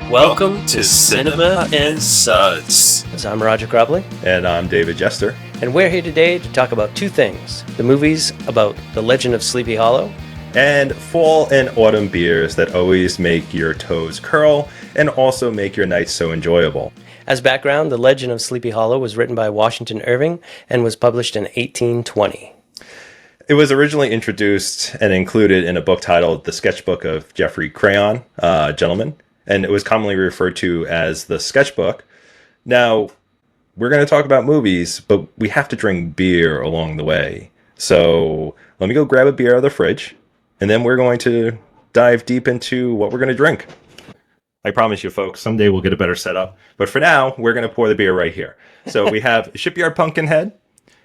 Welcome to Cinema and Suds. I'm Roger Cropley. And I'm David Jester. And we're here today to talk about two things. The movies about The Legend of Sleepy Hollow. And fall and autumn beers that always make your toes curl and also make your nights so enjoyable. As background, The Legend of Sleepy Hollow was written by Washington Irving and was published in 1820. It was originally introduced and included in a book titled The Sketchbook of Geoffrey Crayon, Gentleman, and it was commonly referred to as the Sketchbook. Now, we're going to talk about movies, but we have to drink beer along the way. So let me go grab a beer out of the fridge, and then we're going to dive deep into what we're going to drink. I promise you, folks, someday we'll get a better setup. But for now, we're going to pour the beer right here. So we have Shipyard Pumpkinhead.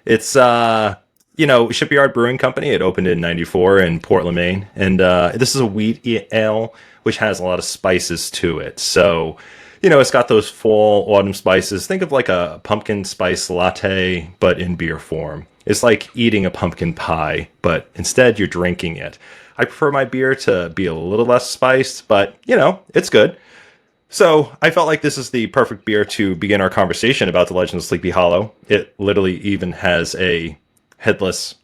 It's, Shipyard Brewing Company. It opened in 94 in Portland, Maine. And this is a wheat ale, which has a lot of spices to it. So, it's got those fall, autumn spices. Think of like a pumpkin spice latte, but in beer form. It's like eating a pumpkin pie, but instead you're drinking it. I prefer my beer to be a little less spiced, but, it's good. So I felt like this is the perfect beer to begin our conversation about The Legend of Sleepy Hollow. It literally even has a headless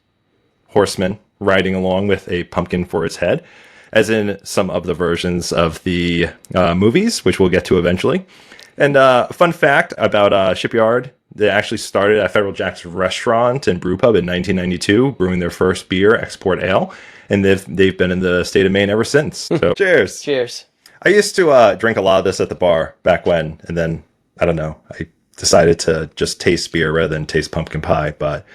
horseman riding along with a pumpkin for its head, as in some of the versions of the movies, which we'll get to eventually. And fun fact about Shipyard, they actually started at Federal Jack's restaurant and brew pub in 1992, brewing their first beer, Export Ale, and they've been in the state of Maine ever since. So cheers. Cheers. I used to drink a lot of this at the bar back when, and then, I don't know, I decided to just taste beer rather than taste pumpkin pie. But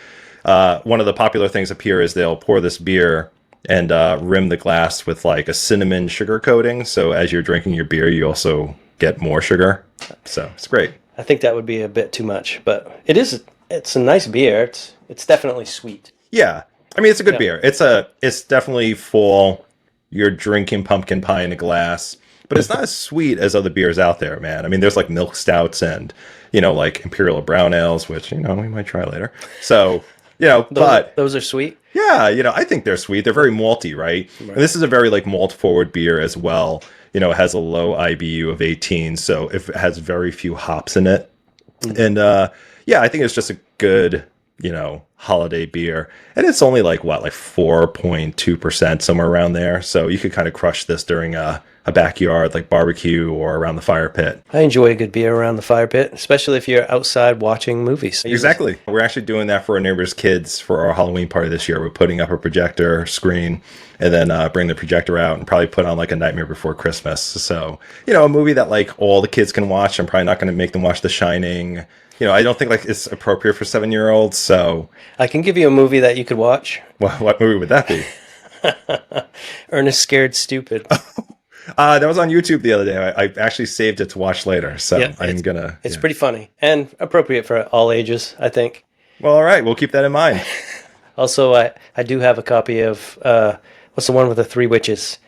one of the popular things up here is they'll pour this beer and rim the glass with like a cinnamon sugar coating. So as you're drinking your beer, you also get more sugar. So it's great. I think that would be a bit too much, but it's a nice beer. It's definitely sweet. Yeah. I mean, it's a good beer. It's definitely fall. You're drinking pumpkin pie in a glass, but it's not as sweet as other beers out there, man. I mean, there's like milk stouts and, like imperial brown ales, which, we might try later. So, those are sweet. Yeah, I think they're sweet. They're very malty, right? And this is a very like malt forward beer as well. It has a low IBU of 18, so it has very few hops in it. And I think it's just a good, holiday beer. And it's only like 4.2%, somewhere around there. So you could kind of crush this during a backyard like barbecue or around the fire pit. I enjoy a good beer around the fire pit, especially if you're outside watching movies. Exactly. We're actually doing that for our neighbors' kids for our Halloween party this year. We're putting up a projector screen and then bring the projector out and probably put on like A Nightmare Before Christmas. So, a movie that like all the kids can watch. I'm probably not going to make them watch The Shining. I don't think like it's appropriate for 7-year-olds. So I can give you a movie that you could watch. Well, what movie would that be? Ernest Scared Stupid. That was on YouTube the other day. I actually saved it to watch later, so I'm gonna. It's pretty funny and appropriate for all ages, I think. Well, all right, we'll keep that in mind. Also, I do have a copy of what's the one with the three witches?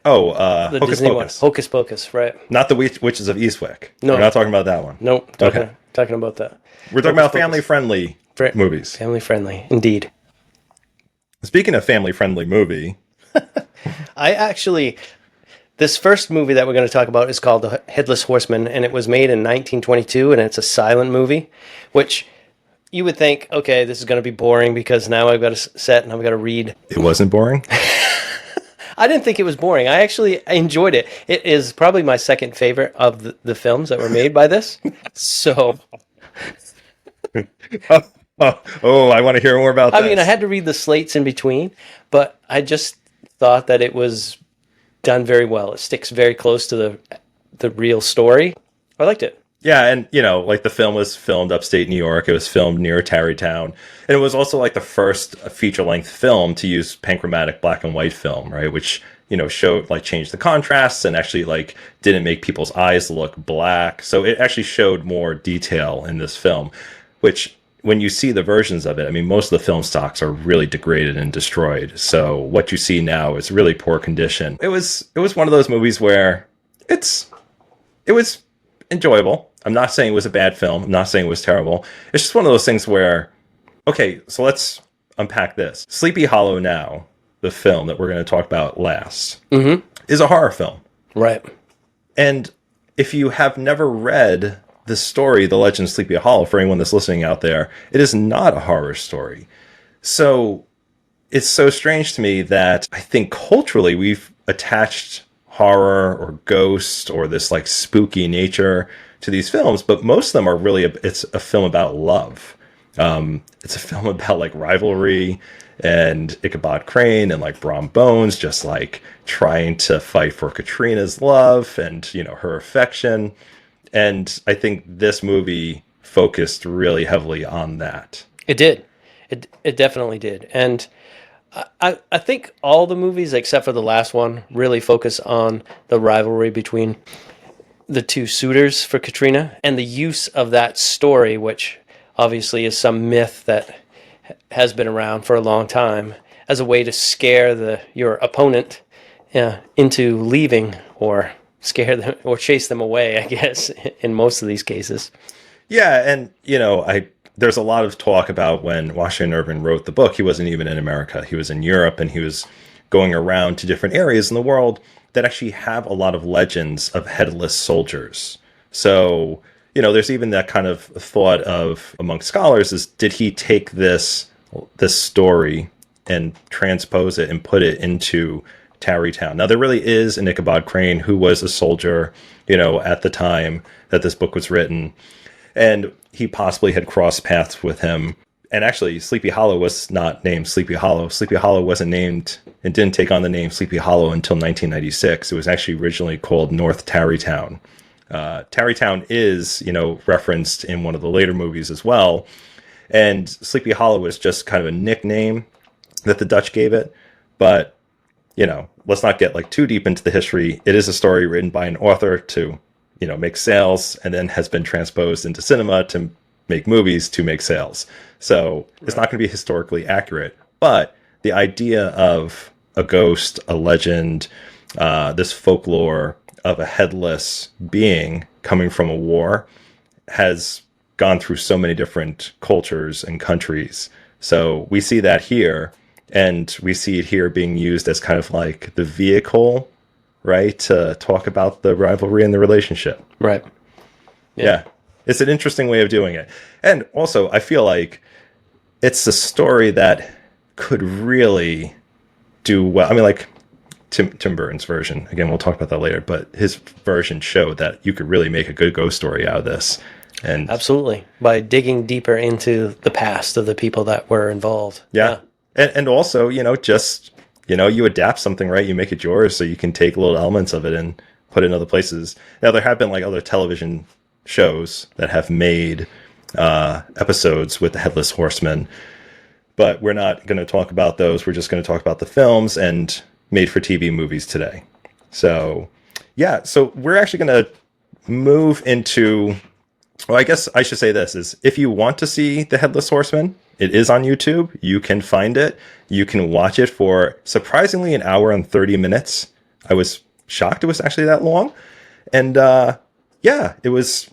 Oh, the Hocus Disney Pocus. one. Hocus Pocus, right? Not the Witches of Eastwick. No, we're not talking about that one. Nope. Talking about that. We're talking about family-friendly movies. Family-friendly, indeed. Speaking of family-friendly movie, This first movie that we're going to talk about is called The Headless Horseman, and it was made in 1922, and it's a silent movie, which you would think, okay, this is going to be boring because now I've got to sit and I've got to read. It wasn't boring? I didn't think it was boring. I enjoyed it. It is probably my second favorite of the films that were made by this. So... I want to hear more about that. I mean, I had to read the slates in between, but I just thought that it was done very well. It sticks very close to the real story. I liked it. Yeah, and, like the film was filmed upstate New York. It was filmed near Tarrytown. And it was also like the first feature-length film to use panchromatic black and white film, right? Which, showed, like, changed the contrasts and actually, like, didn't make people's eyes look black. So it actually showed more detail in this film, which... when you see the versions of it, I mean, most of the film stocks are really degraded and destroyed. So what you see now is really poor condition. It was one of those movies where it was enjoyable. I'm not saying it was a bad film. I'm not saying it was terrible. It's just one of those things where, okay, so let's unpack this. Sleepy Hollow Now, the film that we're going to talk about last, is a horror film. Right. And if you have never read the story, The Legend of Sleepy Hollow, for anyone that's listening out there, it is not a horror story. So it's so strange to me that I think culturally we've attached horror or ghost or this like spooky nature to these films, but most of them are really, it's a film about love. It's a film about like rivalry and Ichabod Crane and like Brom Bones just like trying to fight for Katrina's love and, you know, her affection. And I think this movie focused really heavily on that. It did. It definitely did. And I think all the movies, except for the last one, really focus on the rivalry between the two suitors for Katrina and the use of that story, which obviously is some myth that has been around for a long time, as a way to scare your opponent into leaving, or scare them or chase them away, I guess, in most of these cases. Yeah, and you know, there's a lot of talk about when Washington Irving wrote the book, he wasn't even in America. He was in Europe, and he was going around to different areas in the world that actually have a lot of legends of headless soldiers. So, you know, there's even that kind of thought of among scholars is, did he take this story and transpose it and put it into Tarrytown? Now, there really is an Ichabod Crane who was a soldier, you know, at the time that this book was written. And he possibly had crossed paths with him. And actually, Sleepy Hollow was not named Sleepy Hollow. Sleepy Hollow wasn't named and didn't take on the name Sleepy Hollow until 1996. It was actually originally called North Tarrytown. Tarrytown is, you know, referenced in one of the later movies as well. And Sleepy Hollow was just kind of a nickname that the Dutch gave it. But, you know, let's not get like too deep into the history. It is a story written by an author to, you know, make sales, and then has been transposed into cinema to make movies to make sales. So it's not going to be historically accurate, but the idea of a ghost, a legend, this folklore of a headless being coming from a war has gone through so many different cultures and countries. So we see that here, and we see it here being used as kind of like the vehicle, right, to talk about the rivalry and the relationship. Right. Yeah. It's an interesting way of doing it. And also, I feel like it's a story that could really do well. I mean, like Tim Burton's version, again, we'll talk about that later, but his version showed that you could really make a good ghost story out of this. And absolutely, by digging deeper into the past of the people that were involved. Yeah. And also, you know, just, you know, you adapt something, right? You make it yours, so you can take little elements of it and put it in other places. Now, there have been like other television shows that have made episodes with the Headless Horseman, but we're not going to talk about those. We're just going to talk about the films and made-for-TV movies today. So, yeah, so we're actually going to move into, well, I guess I should say this, is if you want to see the Headless Horseman, it is on YouTube. You can find it. You can watch it for surprisingly an hour and 30 minutes. I was shocked it was actually that long. And yeah, it was,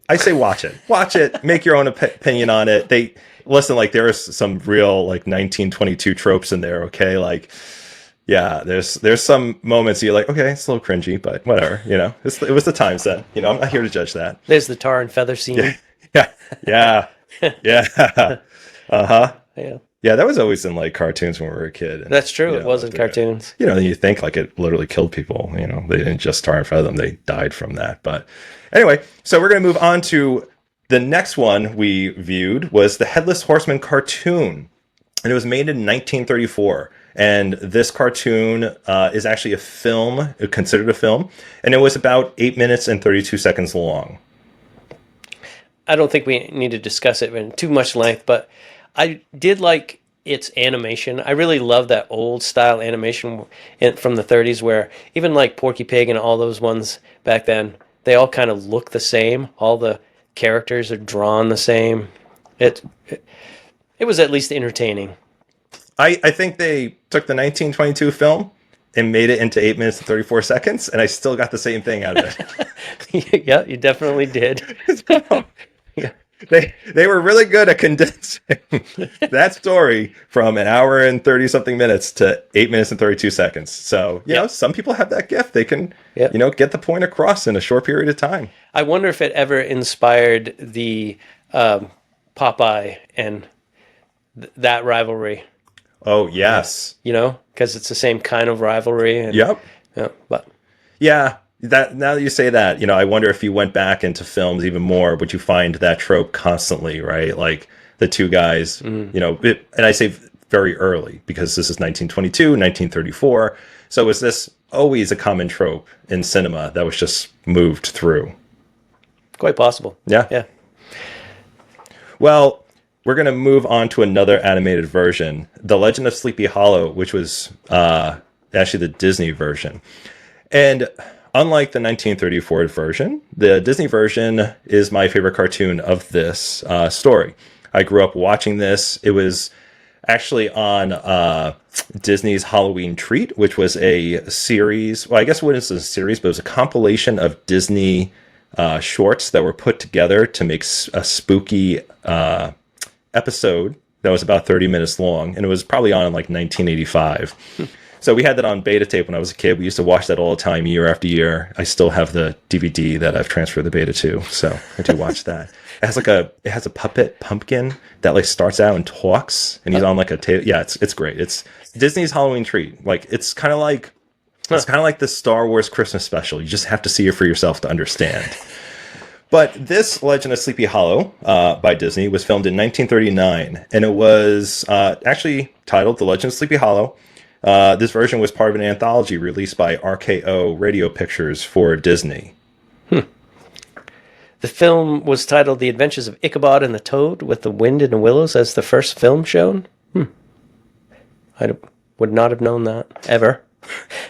I say watch it, make your own opinion on it. Listen, like there is some real like 1922 tropes in there. Okay. Like, yeah, there's some moments you're like, okay, it's a little cringy, but whatever, you know, it was the time set, you know, I'm not here to judge that. There's the tar and feather scene. Yeah. Uh-huh. Yeah. Yeah, that was always in like cartoons when we were a kid. And, that's true. You know, it was in cartoons. You know, you think like it literally killed people. You know, they didn't just tar in front of them; they died from that. But anyway, so we're going to move on to the next one we viewed was the Headless Horseman cartoon, and it was made in 1934. And this cartoon is actually a film, considered a film, and it was about 8 minutes and 32 seconds long. I don't think we need to discuss it in too much length, but I did like its animation. I really love that old style animation from the 30s, where even like Porky Pig and all those ones back then, they all kind of look the same. All the characters are drawn the same. It was at least entertaining. I think they took the 1922 film and made it into 8 minutes and 34 seconds, and I still got the same thing out of it. Yeah, you definitely did. they were really good at condensing that story from an hour and 30 something minutes to 8 minutes and 32 seconds. So, you know, some people have that gift. They can, you know, get the point across in a short period of time. I wonder if it ever inspired the Popeye and that rivalry. Oh, yes. You know, because it's the same kind of rivalry. And, Yep. But yeah. That now that you say that, you know, I wonder if you went back into films even more, would you find that trope constantly, right? Like the two guys, you know, and I say very early because this is 1922, 1934. So was this always a common trope in cinema that was just moved through? Quite possible. Yeah. Yeah. Well, we're going to move on to another animated version, The Legend of Sleepy Hollow, which was actually the Disney version. And unlike the 1934 version, the Disney version is my favorite cartoon of this story. I grew up watching this. It was actually on Disney's Halloween Treat, which was a series. Well, I guess it wasn't a series, but it was a compilation of Disney shorts that were put together to make a spooky episode that was about 30 minutes long. And it was probably on in like 1985. So we had that on beta tape when I was a kid. We used to watch that all the time, year after year. I still have the DVD that I've transferred the beta to, so I do watch that. It has a puppet pumpkin that like starts out and talks, and he's on like a table. Yeah, it's great. It's Disney's Halloween Treat. Like it's kind of like the Star Wars Christmas special. You just have to see it for yourself to understand. But this Legend of Sleepy Hollow by Disney was filmed in 1939, and it was actually titled The Legend of Sleepy Hollow. This version was part of an anthology released by RKO Radio Pictures for Disney. The film was titled The Adventures of Ichabod and the Toad, with the Wind in the Willows as the first film shown. I would not have known that, ever.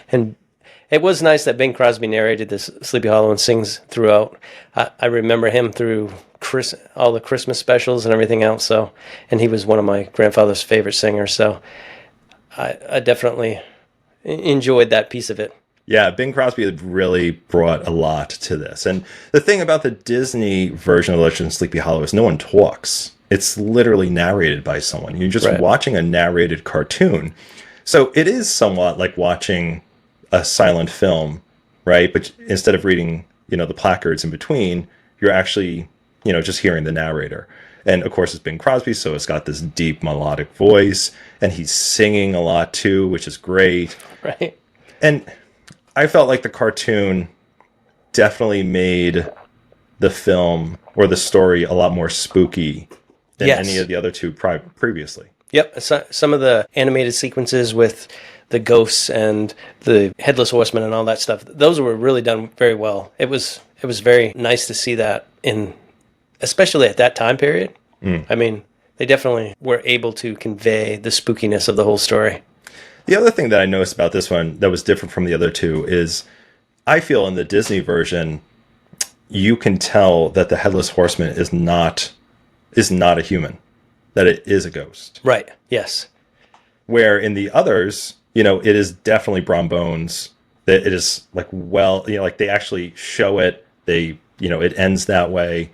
And it was nice that Bing Crosby narrated this Sleepy Hollow and sings throughout. I remember him through all the Christmas specials and everything else. So, and he was one of my grandfather's favorite singers, so I definitely enjoyed that piece of it. Yeah, Bing Crosby had really brought a lot to this. And the thing about the Disney version of Legend of Sleepy Hollow is no one talks. It's literally narrated by someone. You're just watching a narrated cartoon. So it is somewhat like watching a silent film, right? But instead of reading, you know, the placards in between, you're actually, you know, just hearing the narrator. And of course, it's Bing Crosby, so it's got this deep melodic voice, and he's singing a lot too, which is great. Right. And I felt like the cartoon definitely made the film or the story a lot more spooky than any of the other two previously. Yep. So, some of the animated sequences with the ghosts and the headless horseman and all that stuff, those were really done very well. It was very nice to see that especially at that time period. I mean, they definitely were able to convey the spookiness of the whole story. The other thing that I noticed about this one that was different from the other two is I feel in the Disney version, you can tell that the Headless Horseman is not a human, that it is a ghost. Right. Yes. Where in the others, you know, it is definitely Brom Bones. That it is like, well, you know, like they actually show it. They, you know, it ends that way.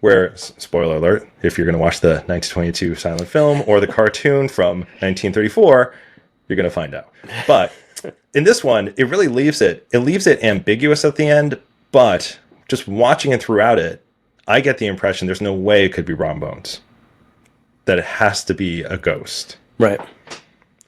Where, spoiler alert, if you're going to watch the 1922 silent film or the cartoon from 1934, you're going to find out. But in this one, it really leaves it ambiguous at the end, but just watching it throughout it, I get the impression there's no way it could be Brom Bones. That it has to be a ghost. Right.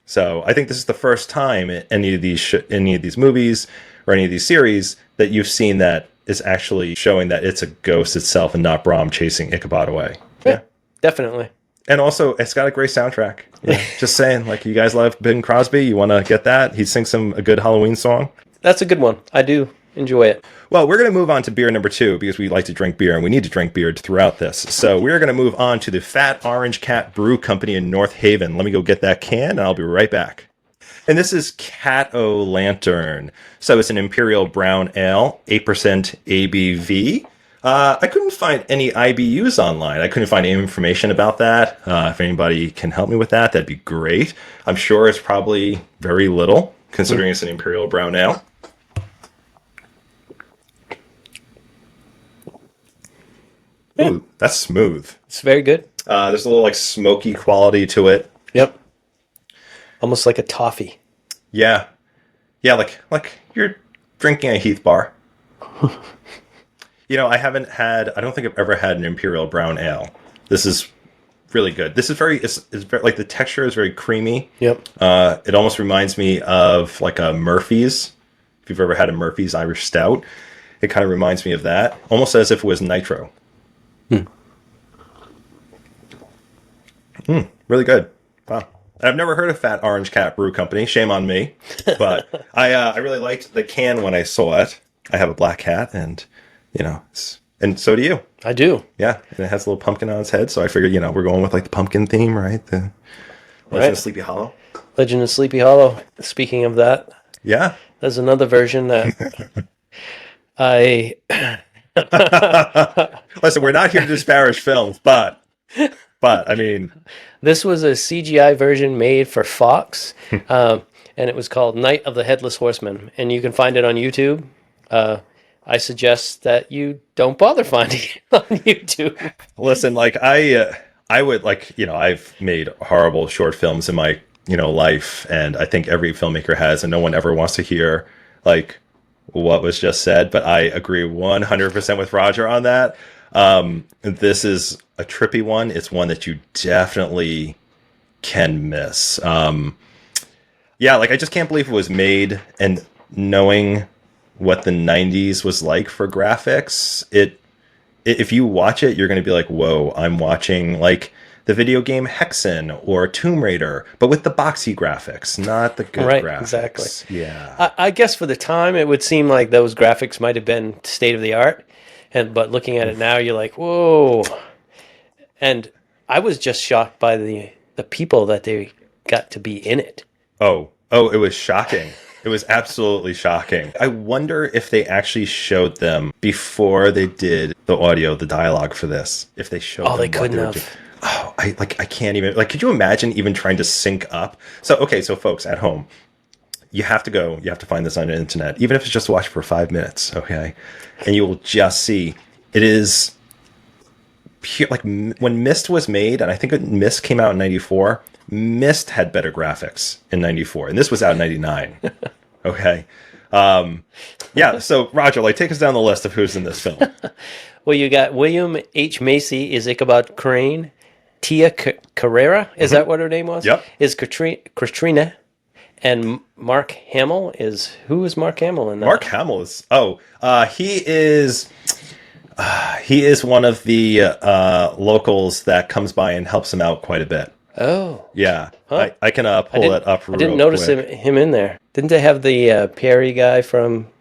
So I think this is the first time in any of these movies or any of these series that you've seen that is actually showing that it's a ghost itself and not Brom chasing Ichabod away. Yeah, definitely. And also, it's got a great soundtrack. Yeah, just saying, like, you guys love Bing Crosby, you want to get that? He sings a good Halloween song. That's a good one. I do enjoy it. Well, we're going to move on to beer number 2 because we like to drink beer and we need to drink beer throughout this. So we're going to move on to the Fat Orange Cat Brew Company in North Haven. Let me go get that can and I'll be right back. And this is Cat O' Lantern. So it's an Imperial Brown Ale, 8% ABV. I couldn't find any IBUs online. I couldn't find any information about that. If anybody can help me with that, that'd be great. I'm sure it's probably very little, considering it's an Imperial Brown Ale. Ooh, that's smooth. It's very good. There's a little like smoky quality to it. Yep. Almost like a toffee. Yeah. Yeah, like you're drinking a Heath bar. I don't think I've ever had an Imperial Brown Ale. This is really good. This is it's very, like the texture is very creamy. Yep. It almost reminds me of like a Murphy's. If you've ever had a Murphy's Irish Stout, it kind of reminds me of that. Almost as if it was nitro. Really good. Wow. I've never heard of Fat Orange Cat Brew Company. Shame on me. But I really liked the can when I saw it. I have a black cat, and and so do you. I do. Yeah, and it has a little pumpkin on its head, so I figured we're going with like the pumpkin theme, right? The Legend of Sleepy Hollow. Legend of Sleepy Hollow. Speaking of that, yeah, there's another version that I. Listen, we're not here to disparage films, but I mean, this was a CGI version made for Fox, and it was called Night of the Headless Horseman, and you can find it on YouTube. I suggest that you don't bother finding it on YouTube. Listen, like I would I've made horrible short films in my life, and I think every filmmaker has, and no one ever wants to hear like what was just said, but I agree 100% with Roger on that. This is a trippy one. It's one that you definitely can miss. Yeah, like I just can't believe it was made, and knowing what the 90s was like for graphics, if you watch it, you're going to be like, whoa, I'm watching like the video game Hexen or Tomb Raider, but with the boxy graphics, not the good graphics. Exactly. Yeah. I guess for the time, it would seem like those graphics might have been state of the art, but looking at it now, you're like, whoa. And I was just shocked by the people that they got to be in it. Oh, it was shocking. It was absolutely shocking. I wonder if they actually showed them before they did the audio, the dialogue for this. If they showed them. They couldn't have. I can't even, like, could you imagine even trying to sync up? So folks at home, you have to find this on the internet, even if it's just watch for 5 minutes, okay? And you will just see, it is pure, like when Myst was made, and I think Myst came out in 94, Myst had better graphics in 94, and this was out in 99, okay? Yeah, so Roger, like, take us down the list of who's in this film. Well, you got William H. Macy is Ichabod Crane. Tia Carrera, is that what her name was? Yep. Is Katrina. And Mark Hamill who is Mark Hamill in that? Mark Hamill is, he is one of the locals that comes by and helps him out quite a bit. Oh. Yeah. Huh? I can pull that up real quick. I didn't notice him in there. Didn't they have the Perry guy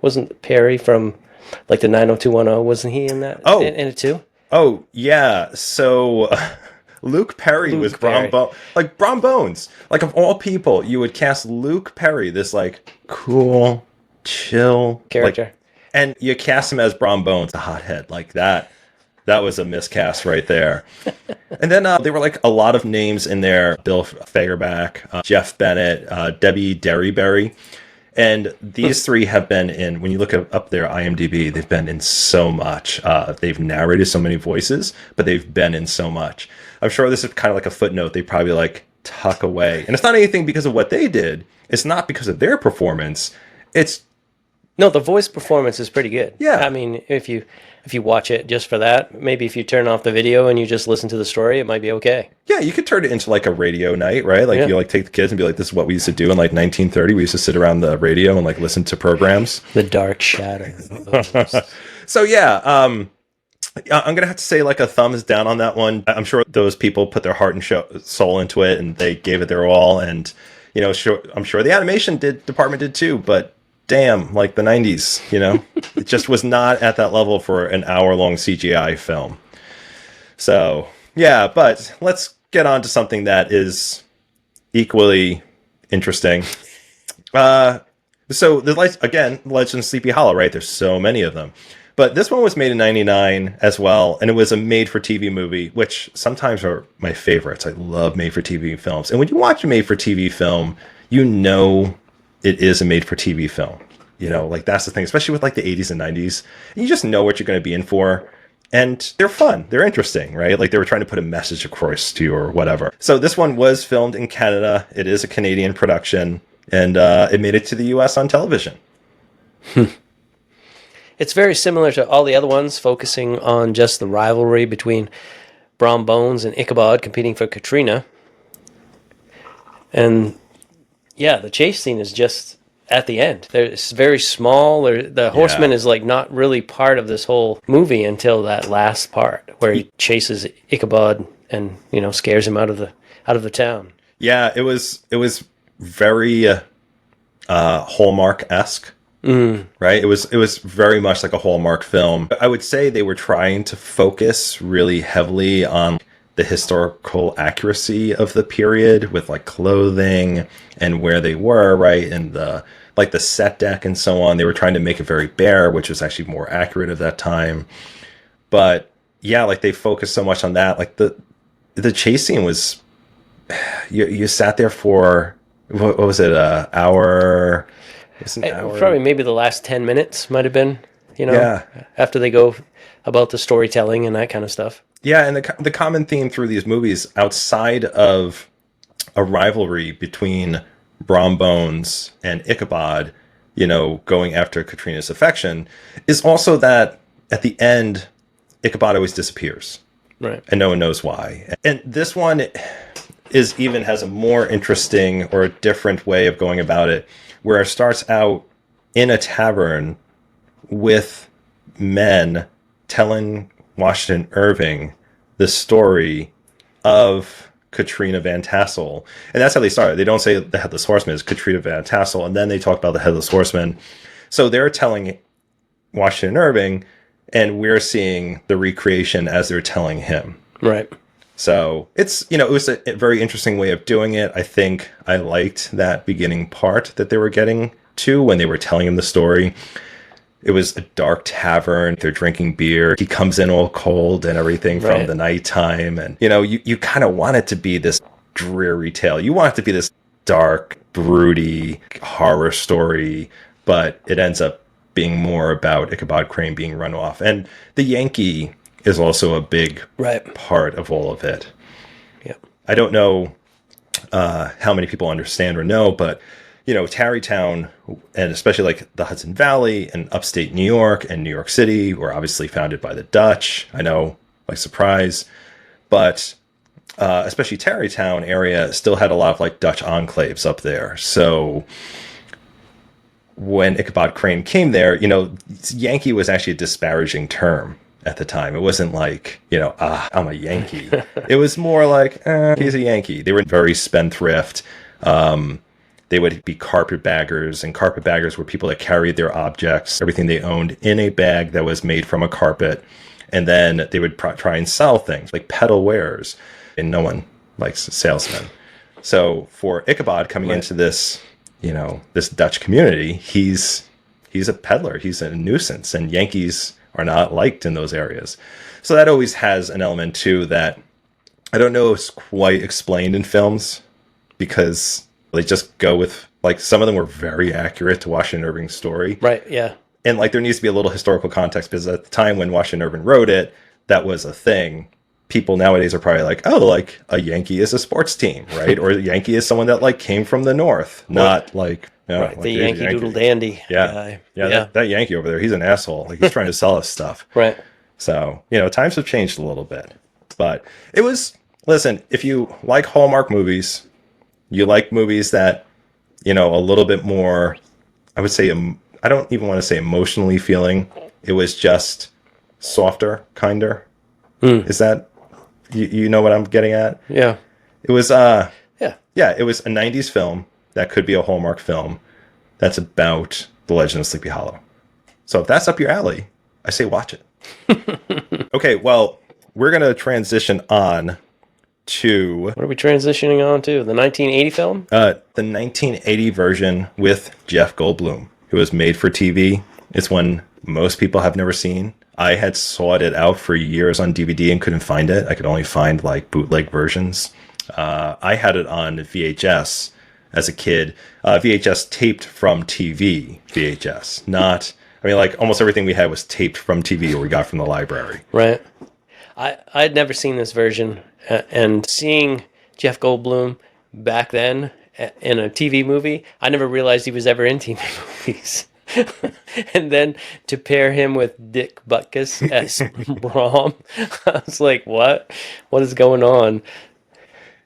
wasn't Perry from like the 90210, wasn't he in that? Oh. In it too? Oh, yeah. So Luke Perry was Brom Bones. Like, Brom Bones. Like, of all people, you would cast Luke Perry, this, like, cool, chill character. Like, and you cast him as Brom Bones, the hothead. Like, that was a miscast right there. And then there were, like, a lot of names in there. Bill Fagerback, Jeff Bennett, Debbie Derryberry. And these three have been in, when you look up their IMDb, they've been in so much. They've narrated so many voices, but they've been in so much. I'm sure this is kind of like a footnote they probably like tuck away. And it's not anything because of what they did. It's not because of their performance. No, the voice performance is pretty good. Yeah. I mean, if you watch it just for that, maybe if you turn off the video and you just listen to the story, it might be okay. Yeah, you could turn it into like a radio night, right? Like you like take the kids and be like, this is what we used to do in like 1930. We used to sit around the radio and like listen to programs. The dark shadow. So yeah, I'm going to have to say like a thumbs down on that one. I'm sure those people put their heart and soul into it and they gave it their all. And, I'm sure the animation department did too, but damn, like the 90s, it just was not at that level for an hour-long CGI film. So, yeah, but let's get on to something that is equally interesting. So, Legend of Sleepy Hollow, right? There's so many of them. But this one was made in 99 as well, and it was a made-for-TV movie, which sometimes are my favorites. I love made-for-TV films. And when you watch a made-for-TV film, it is a made-for-TV film. Like, that's the thing, especially with, like, the 80s and 90s. You just know what you're going to be in for. And they're fun. They're interesting, right? Like they were trying to put a message across to you or whatever. So this one was filmed in Canada. It is a Canadian production. And it made it to the U.S. on television. It's very similar to all the other ones, focusing on just the rivalry between Brom Bones and Ichabod competing for Katrina. And yeah, the chase scene is just at the end. It's very small. The horseman is like not really part of this whole movie until that last part where he chases Ichabod and scares him out of the town. Yeah, it was very Hallmark-esque. Right? It was very much like a Hallmark film. I would say they were trying to focus really heavily on the historical accuracy of the period with like clothing and where they were, right? And the set deck and so on. They were trying to make it very bare, which was actually more accurate at that time. But yeah, like they focused so much on that. Like the chase scene was, you sat there for, what was it, an hour? Probably maybe the last 10 minutes might have been, after they go about the storytelling and that kind of stuff. Yeah, and the common theme through these movies, outside of a rivalry between Brom Bones and Ichabod, going after Katrina's affection, is also that at the end, Ichabod always disappears. Right. And no one knows why. And this one has a more interesting or a different way of going about it, where it starts out in a tavern with men telling Washington Irving the story of Katrina Van Tassel. And that's how they started. They don't say the Headless Horseman is Katrina Van Tassel, and then they talk about the Headless Horseman. So they're telling Washington Irving, and we're seeing the recreation as they're telling him. Right. So it's, it was a very interesting way of doing it. I think I liked that beginning part that they were getting to when they were telling him the story. It was a dark tavern. They're drinking beer. He comes in all cold and everything from the nighttime. And, you kind of want it to be this dreary tale. You want it to be this dark, broody horror story, but it ends up being more about Ichabod Crane being run off. And the Yankee is also a big part of all of it. Yep. I don't know how many people understand or know, but, Tarrytown, and especially like the Hudson Valley and upstate New York and New York City were obviously founded by the Dutch. I know, like, surprise. But especially Tarrytown area still had a lot of like Dutch enclaves up there. So when Ichabod Crane came there, Yankee was actually a disparaging term at the time. It wasn't like, I'm a Yankee. It was more like, he's a Yankee. They were very spendthrift. They would be carpetbaggers, and carpetbaggers were people that carried their objects, everything they owned, in a bag that was made from a carpet. And then they would try and sell things like peddle wares. And no one likes salesmen. So for Ichabod coming into this, this Dutch community, he's a peddler. He's a nuisance. And Yankees are not liked in those areas. So that always has an element too that I don't know if it's quite explained in films, because they just go with, like, some of them were very accurate to Washington Irving's story. Right, yeah. And like there needs to be a little historical context, because at the time when Washington Irving wrote it, that was a thing. People nowadays are probably like, oh, like a Yankee is a sports team, right? Or a Yankee is someone that like came from the North, not like like the Yankee Doodle Dandy guy. Yeah. That Yankee over there, he's an asshole. Like he's trying to sell us stuff. Right. So, times have changed a little bit. But it was, listen, if you like Hallmark movies, you like movies that, a little bit more, I would say, I don't even want to say emotionally feeling. It was just softer, kinder. Is that, you know what I'm getting at? Yeah. It was, it was a 90s film that could be a Hallmark film that's about the Legend of Sleepy Hollow. So if that's up your alley, I say watch it. Okay, well, we're going to transition on to... What are we transitioning on to? The 1980 film? The 1980 version with Jeff Goldblum. It was made for TV. It's one most people have never seen. I had sought it out for years on DVD and couldn't find it. I could only find like bootleg versions. I had it on VHS as a kid. VHS taped from TV VHS, not I mean, like almost everything we had was taped from TV or we got from the library. Right. I'd never seen this version, and seeing Jeff Goldblum back then in a TV movie, I never realized he was ever in TV movies. And then to pair him with Dick Butkus as Brom, I was like, what? What is going on?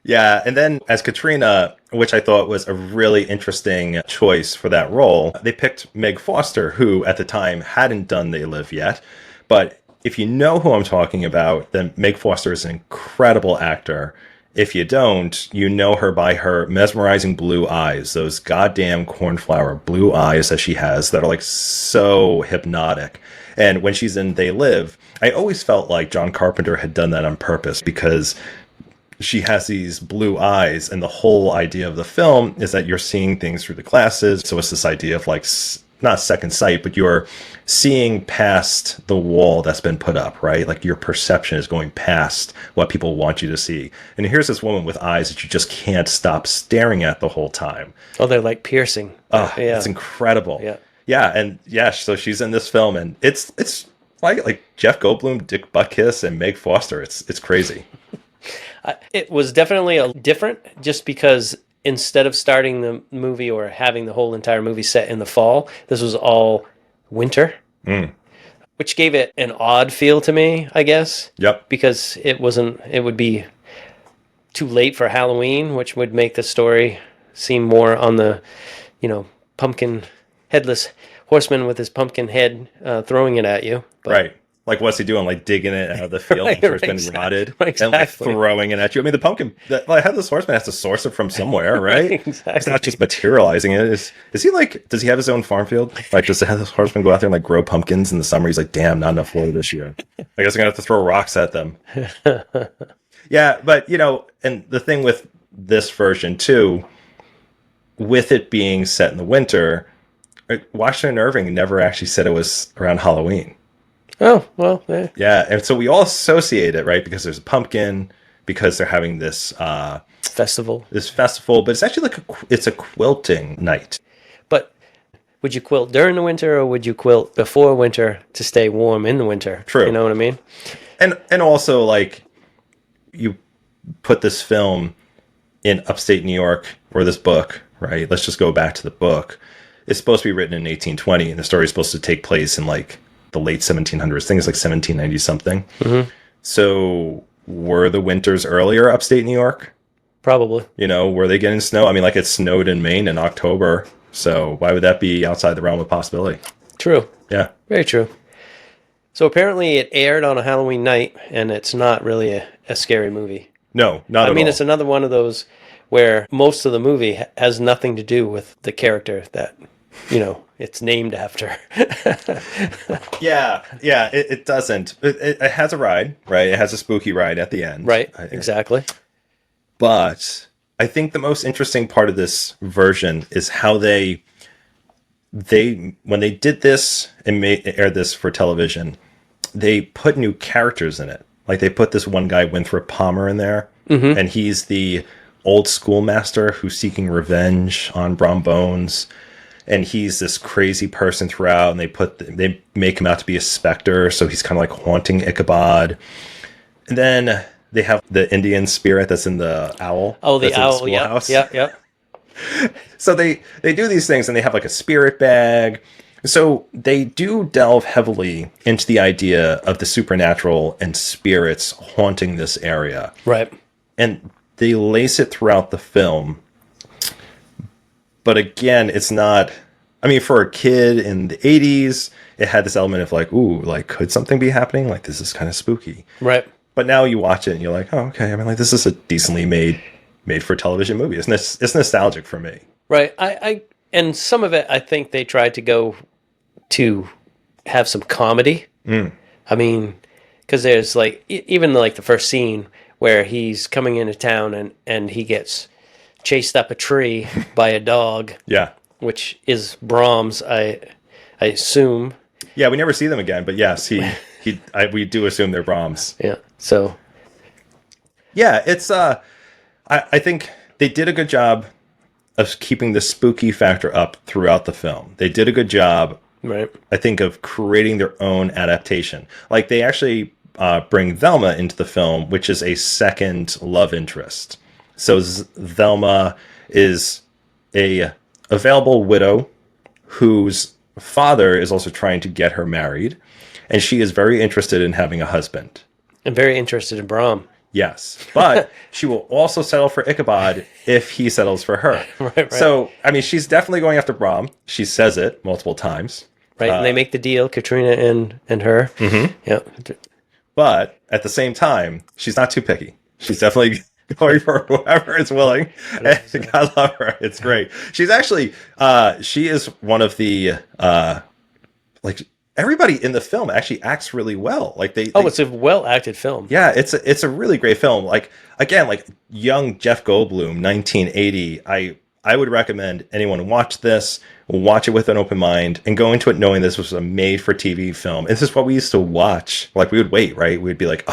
Yeah, and then as Katrina, which I thought was a really interesting choice for that role, they picked Meg Foster, who at the time hadn't done They Live yet. But if you know who I'm talking about, then Meg Foster is an incredible actor. If you don't, you know her by her mesmerizing blue eyes, those goddamn cornflower blue eyes that she has that are like so hypnotic. And when she's in They Live, I always felt like John Carpenter had done that on purpose because she has these blue eyes, and the whole idea of the film is that you're seeing things through the glasses. So it's this idea of like, not second sight, but you're seeing past the wall that's been put up, right? Like your perception is going past what people want you to see. And here's this woman with eyes that you just can't stop staring at the whole time. Oh, they're like piercing. Oh, yeah. It's incredible. Yeah. Yeah. And yeah, so she's in this film, and it's like Jeff Goldblum, Dick Butkus, and Meg Foster. It's crazy. It was definitely different just because instead of starting the movie or having the whole entire movie set in the fall, this was all winter, which gave it an odd feel to me, I guess. Yep. Because it would be too late for Halloween, which would make the story seem more on the, pumpkin headless horseman with his pumpkin head throwing it at you. But, right. Like, what's he doing? Like, digging it out of the field after it's been rotted and like throwing it at you. I mean, the pumpkin, Headless Horseman has to source it from somewhere, right? Exactly. It's not just materializing it. Is he like, does he have his own farm field? Like, does the Headless Horseman go out there and like grow pumpkins in the summer? He's like, damn, not enough water this year. I guess I'm going to have to throw rocks at them. Yeah, but, and the thing with this version, too, with it being set in the winter, Washington Irving never actually said it was around Halloween. Oh, well, yeah. Yeah, and so we all associate it, right? Because there's a pumpkin, because they're having this festival. But it's actually like it's a quilting night. But would you quilt during the winter, or would you quilt before winter to stay warm in the winter? True. You know what I mean? And also, like, you put this film in upstate New York, or this book, right? Let's just go back to the book. It's supposed to be written in 1820, and the story is supposed to take place in, like, the late 1700s. Things like 1790 something. Mm-hmm. So were the winters earlier upstate New York? Probably. Were they getting snow? I mean, like, it snowed in Maine in October. So why would that be outside the realm of possibility? True. Yeah. Very true. So apparently it aired on a Halloween night, and it's not really a scary movie. No, not at all. I mean, it's another one of those where most of the movie has nothing to do with the character that, it's named after. Yeah, it doesn't. It has a ride, right? It has a spooky ride at the end. Right, exactly. But I think the most interesting part of this version is how they when they did this and aired this for television, they put new characters in it. Like, they put this one guy, Winthrop Palmer, in there, and he's the old schoolmaster who's seeking revenge on Brom Bones. And he's this crazy person throughout, and they make him out to be a specter, so he's kind of like haunting Ichabod. And then they have the Indian spirit that's in the owl. Oh, the owl, yeah. So they do these things, and they have like a spirit bag. So they do delve heavily into the idea of the supernatural and spirits haunting this area. Right. And they lace it throughout the film. But again, it's not, I mean, for a kid in the 80s, it had this element of like, ooh, like, could something be happening? Like, this is kind of spooky. Right. But now you watch it and you're like, oh, okay. I mean, like, this is a decently made for television movie. It's nostalgic for me. Right. And some of it, I think they tried to go to have some comedy. I mean, because there's like, even like the first scene where he's coming into town and he gets chased up a tree by a dog. Yeah. Which is Brahms, I assume. Yeah, we never see them again, but yes, we do assume they're Brahms. Yeah. So. Yeah, it's I think they did a good job of keeping the spooky factor up throughout the film. They did a good job Right. I think of creating their own adaptation. Like they actually bring Velma into the film, which is a second love interest. So Velma is a available widow whose father is also trying to get her married, and she is very interested in having a husband. I'm very interested in Brahm. Yes, but she will also settle for Ichabod if he settles for her. Right. So, I mean, she's definitely going after Brahm. She says it multiple times. Right, and they make the deal, Katrina and her. Mm-hmm. Yeah. But at the same time, she's not too picky. She's definitely going for whoever is willing. I love her. It's great. She's actually, she is one of the, like, everybody in the film actually acts really well. Like it's a well acted film. Yeah, it's a really great film. Like, again, like young Jeff Goldblum, 1980. I would recommend anyone watch this, watch it with an open mind, and go into it knowing this was a made-for-TV film. This is what we used to watch. Like, we would wait, right? We'd be like,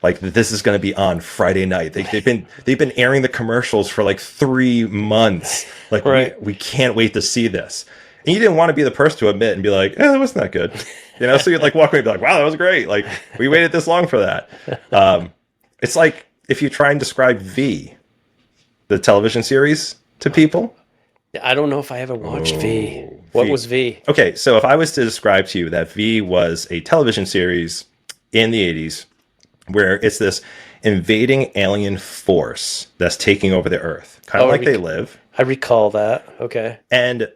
like this is going to be on Friday night. They've been airing the commercials for like 3 months. Like, right. we can't wait to see this. And you didn't want to be the person to admit and be like, that wasn't that good. So you'd like walk away and be like, wow, that was great. Like, we waited this long for that. It's like if you try and describe V, the television series, to people. I don't know if I ever watched V. What was V? Okay, so if I was to describe to you that V was a television series in the 80s where it's this invading alien force that's taking over the Earth, kind of like They Live. I recall that. Okay. And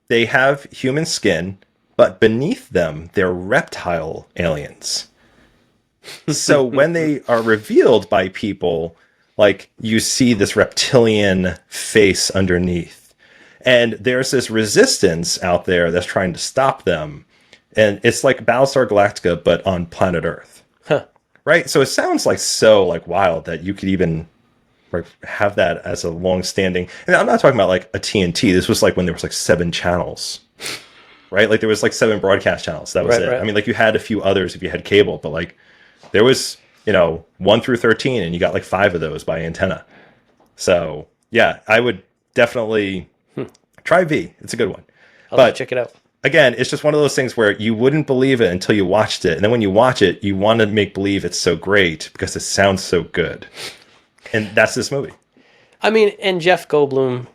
they have human skin, but beneath them, they're reptile aliens. So when they are revealed by people, like you see this reptilian face underneath. And there's this resistance out there that's trying to stop them. And it's like Battlestar Galactica, but on planet Earth. Huh. Right? So it sounds like so like wild that you could even like have that as a long-standing. And I'm not talking about like a TNT. This was like when there was like 7 channels. Right? Like there was like 7 broadcast channels. That was it. Right. I mean, like you had a few others if you had cable, but like there was, 1 through 13, and you got like 5 of those by antenna. So yeah, I would definitely try V. It's a good one. But check it out. Again, it's just one of those things where you wouldn't believe it until you watched it. And then when you watch it, you want to make believe it's so great because it sounds so good. And that's this movie. I mean, and Jeff Goldblum,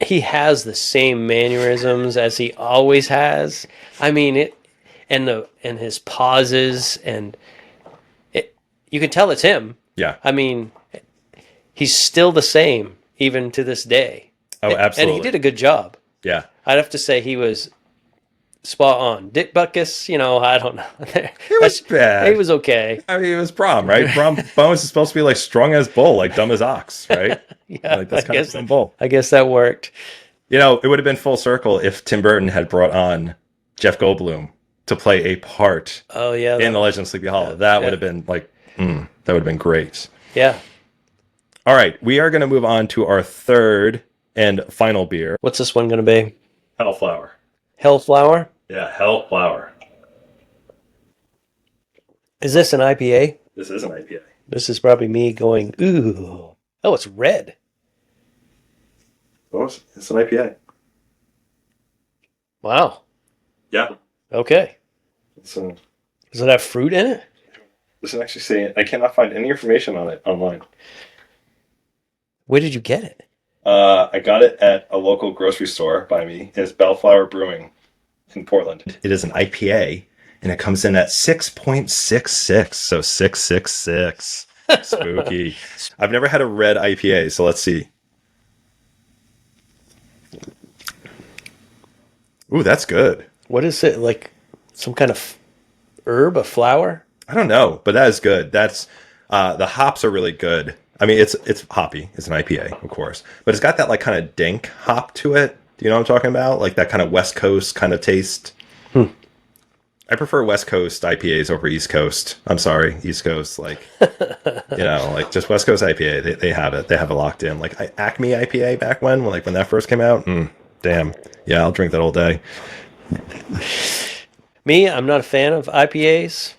he has the same mannerisms as he always has. I mean, and his pauses, and you can tell it's him. Yeah. I mean, he's still the same even to this day. Oh, absolutely. And he did a good job. Yeah. I'd have to say he was spot on. Dick Butkus, I don't know. He was bad. He was okay. I mean, it was Brom, right? Bones is supposed to be like strong as bull, like dumb as ox, right? Yeah, like, that's kind of some bull. I guess that worked. It would have been full circle if Tim Burton had brought on Jeff Goldblum to play a part in The Legend of Sleepy Hollow. That would have been like, that would have been great. Yeah. All right, we are going to move on to our third and final beer. What's this one going to be? Hellflower. Hellflower? Yeah, Hellflower. Is this an IPA? This is an IPA. This is probably me going, ooh. Oh, it's red. Oh, it's an IPA. Wow. Yeah. Okay. Does it have fruit in it? This is actually saying I cannot find any information on it online. Where did you get it? I got it at a local grocery store by me. It's Bellflower Brewing in Portland. It is an IPA, and it comes in at 6.66, so 666. Spooky. I've never had a red IPA, so let's see. Ooh, that's good. What is it? Like some kind of herb, a flower? I don't know, but that is good. That's the hops are really good. I mean, it's hoppy. It's an IPA, of course, but it's got that like kind of dank hop to it. Do you know what I'm talking about? Like that kind of West Coast kind of taste. I prefer West Coast IPAs over East Coast. I'm sorry, East Coast, like like just West Coast IPA. They have it. They have it locked in. Like Acme IPA back when that first came out. Damn, yeah, I'll drink that all day. Me, I'm not a fan of IPAs.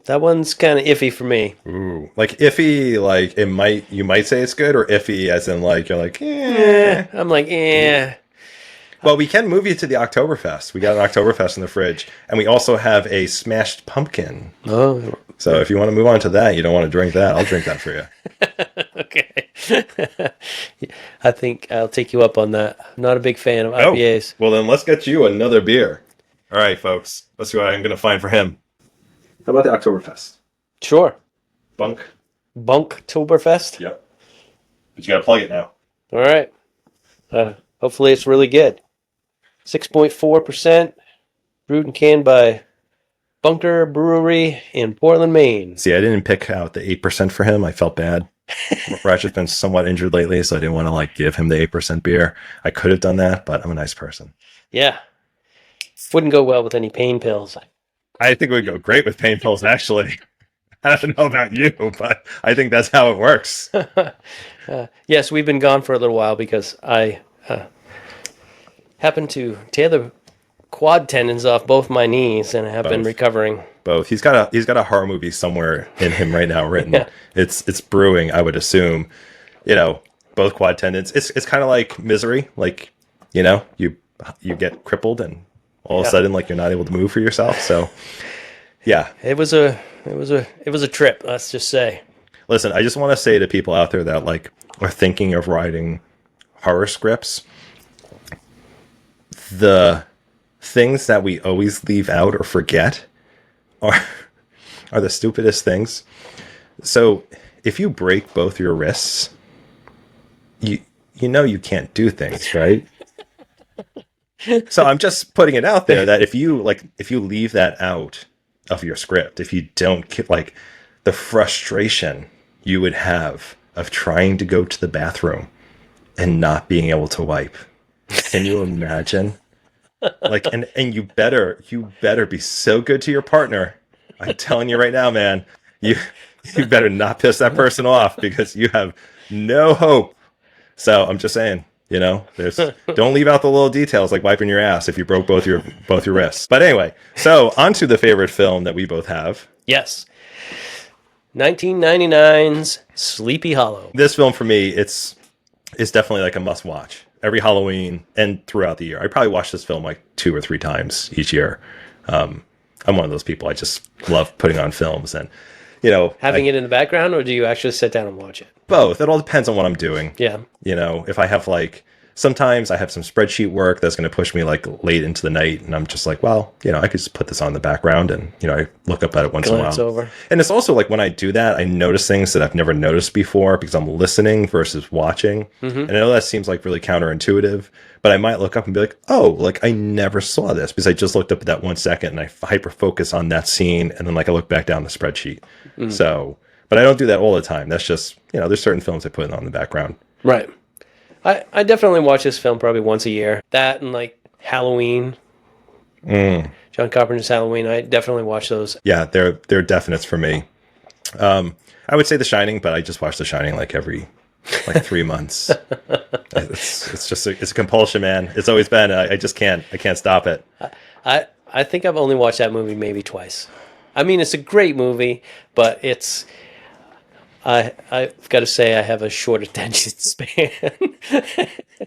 That one's kind of iffy for me. Ooh, like iffy, like you might say it's good, or iffy as in like you're like, I'm like, Well, we can move you to the Oktoberfest. We got an Oktoberfest in the fridge, and we also have a smashed pumpkin. Oh, So if you want to move on to that, you don't want to drink that, I'll drink that for you. okay. I think I'll take you up on that. I'm not a big fan of IPAs. Well, then let's get you another beer. All right, folks. Let's see what I'm going to find for him. How about the Oktoberfest? Sure. Bunktoberfest? Yep. But you got to plug it now. All right. Hopefully it's really good. 6.4%, brewed and canned by Bunker Brewery in Portland, Maine. See, I didn't pick out the 8% for him. I felt bad. Ratchet's been somewhat injured lately, so I didn't want to give him the 8% beer. I could have done that, but I'm a nice person. Yeah. Wouldn't go well with any pain pills. I think it would go great with pain pills, actually. I don't know about you, but I think that's how it works. Yes, we've been gone for a little while because I happened to tear the quad tendons off both my knees and have been recovering. Both. He's got a horror movie somewhere in him right now written. Yeah. It's brewing, I would assume. Both quad tendons. It's kind of like Misery. You get crippled and all of a sudden you're not able to move for yourself. So yeah. It was a trip, let's just say. Listen, I just want to say to people out there that are thinking of writing horror scripts, the things that we always leave out or forget are the stupidest things. So if you break both your wrists, you can't do things, right? So I'm just putting it out there that if you leave that out of your script, if you don't get the frustration you would have of trying to go to the bathroom and not being able to wipe. Can you imagine? And you better be so good to your partner. I'm telling you right now, man, you better not piss that person off because you have no hope. So I'm just saying, don't leave out the little details like wiping your ass if you broke both your wrists. But anyway, so on to the favorite film that we both have. Yes. 1999's Sleepy Hollow. This film for me, it's definitely a must watch. Every Halloween and throughout the year. I probably watch this film 2 or 3 times each year. I'm one of those people. I just love putting on films and, having it in the background, or do you actually sit down and watch it? Both. It all depends on what I'm doing. Yeah. If I have sometimes I have some spreadsheet work that's going to push me late into the night, and I'm just well, I could just put this on the background and, I look up at it once in a while. Over. And it's also when I do that, I notice things that I've never noticed before because I'm listening versus watching. Mm-hmm. And I know that seems really counterintuitive, but I might look up and be oh, I never saw this because I just looked up at that 1 second and I hyper focus on that scene. And then I look back down the spreadsheet. Mm-hmm. So, but I don't do that all the time. That's just, there's certain films I put on the background. Right. I definitely watch this film probably once a year. That and Halloween. John Carpenter's Halloween. I definitely watch those. Yeah, they're definites for me. I would say The Shining, but I just watch The Shining every 3 months. It's a compulsion, man. It's always been. I just can't stop it. I think I've only watched that movie maybe twice. I mean, it's a great movie, but it's. I've got to say I have a short attention span.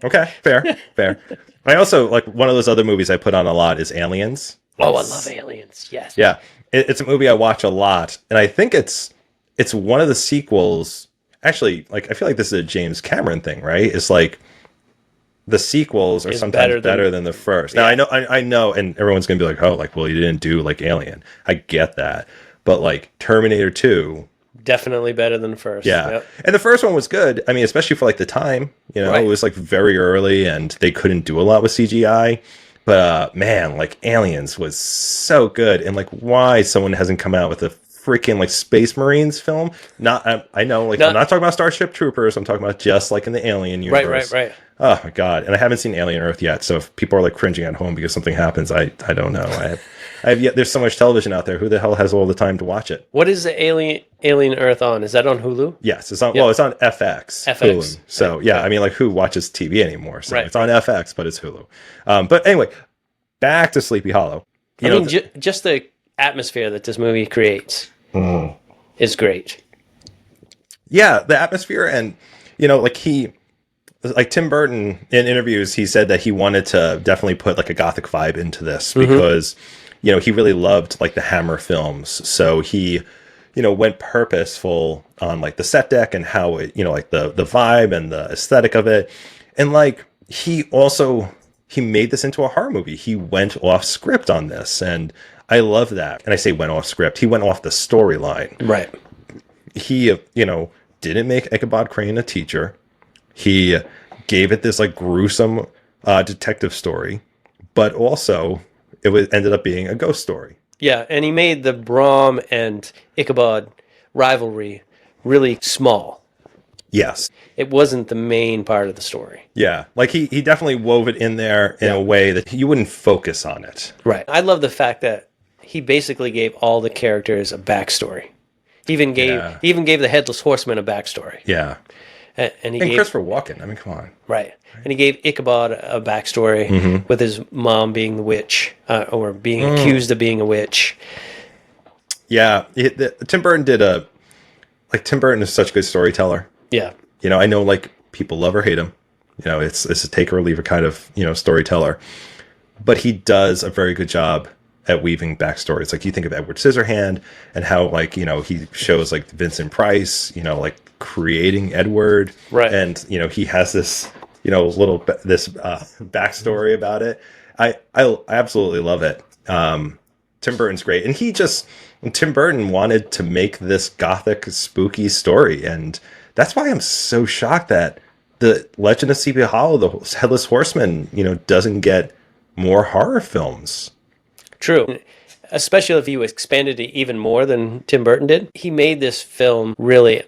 Okay, fair. I also one of those other movies I put on a lot is Aliens. Oh, I love Aliens. Yes. Yeah, it's a movie I watch a lot, and I think it's one of the sequels. Actually, I feel like this is a James Cameron thing, right? It's the sequels are sometimes better than the first. Now I know, and everyone's gonna be well, you didn't do Alien. I get that, but Terminator 2. Definitely better than the first. Yeah. Yep. And the first one was good. I mean, especially for the time, right. It was very early and they couldn't do a lot with CGI. But man, Aliens was so good. And why someone hasn't come out with a freaking Space Marines film? I know, I'm not talking about Starship Troopers. I'm talking about just in the Alien universe. Right. Oh my God. And I haven't seen Alien Earth yet. So if people are cringing at home because something happens, I don't know. There's so much television out there. Who the hell has all the time to watch it? What is the Alien Earth on? Is that on Hulu? Yes, it's on. Yep. Well, it's on FX. Hulu. So yeah, I mean, who watches TV anymore? So right. It's on FX, but it's Hulu. But anyway, back to Sleepy Hollow. Just the atmosphere that this movie creates is great. Yeah, the atmosphere, and like Tim Burton in interviews, he said that he wanted to definitely put like a gothic vibe into this because, you know, he really loved like the Hammer films. So he, you know, went purposeful on like the set deck and how it, you know, like the vibe and the aesthetic of it. And like, he made this into a horror movie. He went off script on this. And I love that. And I say went off script. He went off the storyline. Right. He, you know, didn't make Ichabod Crane a teacher. He gave it this like gruesome detective story, but also ended up being a ghost story. Yeah, and he made the Brom and Ichabod rivalry really small. Yes. It wasn't the main part of the story. Yeah, like he definitely wove it in there in a way that you wouldn't focus on it. Right. I love the fact that he basically gave all the characters a backstory. He even gave the Headless Horseman a backstory. Yeah. And gave Christopher Walken. I mean, come on. Right. And he gave Ichabod a backstory with his mom being the witch, or being accused of being a witch. Yeah. Tim Burton Tim Burton is such a good storyteller. Yeah. You know, I know like people love or hate him. You know, it's a take or leave a kind of, you know, storyteller. But he does a very good job at weaving backstories. Like you think of Edward Scissorhand and how like, you know, he shows like Vincent Price, you know, like creating Edward. Right. And, you know, he has this, you know, backstory about it. I absolutely love it. Tim Burton's great. And Tim Burton wanted to make this gothic, spooky story. And that's why I'm so shocked that the Legend of Sleepy Hollow, the Headless Horseman, you know, doesn't get more horror films. True. Especially if you expanded it even more than Tim Burton did. He made this film really